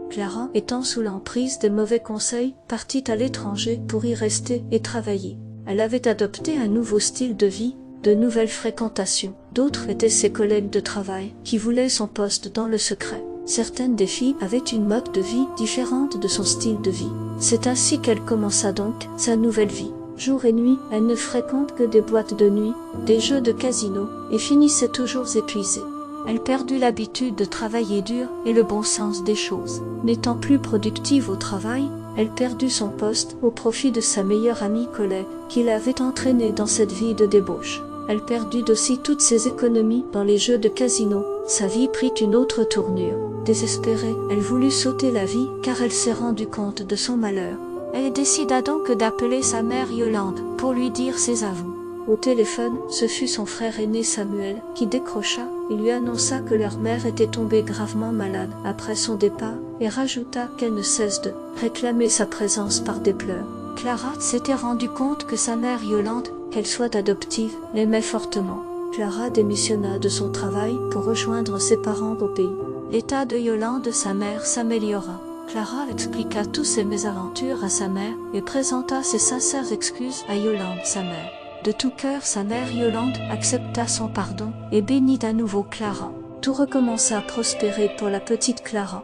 Clara, étant sous l'emprise des mauvais conseils, partit à l'étranger pour y rester et travailler. Elle avait adopté un nouveau style de vie, de nouvelles fréquentations. D'autres étaient ses collègues de travail, qui voulaient son poste dans le secret. Certaines des filles avaient une mode de vie différente de son style de vie. C'est ainsi qu'elle commença donc sa nouvelle vie. Jour et nuit, elle ne fréquente que des boîtes de nuit, des jeux de casino, et finissait toujours épuisée. Elle perdut l'habitude de travailler dur et le bon sens des choses. N'étant plus productive au travail, elle perdut son poste au profit de sa meilleure amie Colette, qui l'avait entraînée dans cette vie de débauche. Elle perdut aussi toutes ses économies dans les jeux de casino. Sa vie prit une autre tournure. Désespérée, elle voulut sauter la vie car elle s'est rendue compte de son malheur. Elle décida donc d'appeler sa mère Yolande pour lui dire ses aveux. Au téléphone, ce fut son frère aîné Samuel qui décrocha et lui annonça que leur mère était tombée gravement malade après son départ et rajouta qu'elle ne cesse de réclamer sa présence par des pleurs. Clara s'était rendu compte que sa mère Yolande, qu'elle soit adoptive, l'aimait fortement. Clara démissionna de son travail pour rejoindre ses parents au pays. L'état de Yolande, sa mère, s'améliora. Clara expliqua tous ses mésaventures à sa mère et présenta ses sincères excuses à Yolande, sa mère. De tout cœur, sa mère Yolande accepta son pardon et bénit à nouveau Clara. Tout recommença à prospérer pour la petite Clara.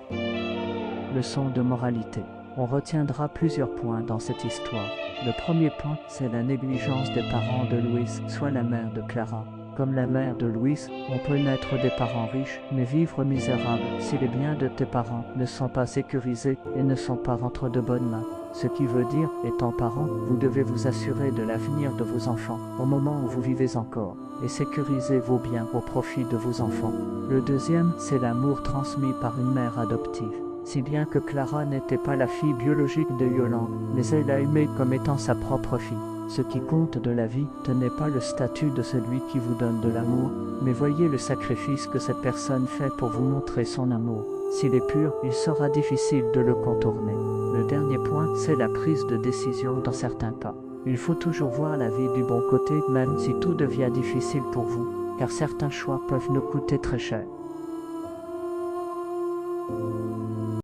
Leçon de moralité. On retiendra plusieurs points dans cette histoire. Le premier point, c'est la négligence des parents de Louise, soit la mère de Clara. Comme la mère de Louise, on peut naître des parents riches, mais vivre misérable si les biens de tes parents ne sont pas sécurisés et ne sont pas entre de bonnes mains. Ce qui veut dire, étant parents, vous devez vous assurer de l'avenir de vos enfants au moment où vous vivez encore et sécuriser vos biens au profit de vos enfants. Le deuxième, c'est l'amour transmis par une mère adoptive. Si bien que Clara n'était pas la fille biologique de Yolande, mais elle l'a aimée comme étant sa propre fille. Ce qui compte de la vie, ce n'est pas le statut de celui qui vous donne de l'amour, mais voyez le sacrifice que cette personne fait pour vous montrer son amour. S'il est pur, il sera difficile de le contourner. Le dernier point, c'est la prise de décision dans certains cas. Il faut toujours voir la vie du bon côté, même si tout devient difficile pour vous, car certains choix peuvent nous coûter très cher.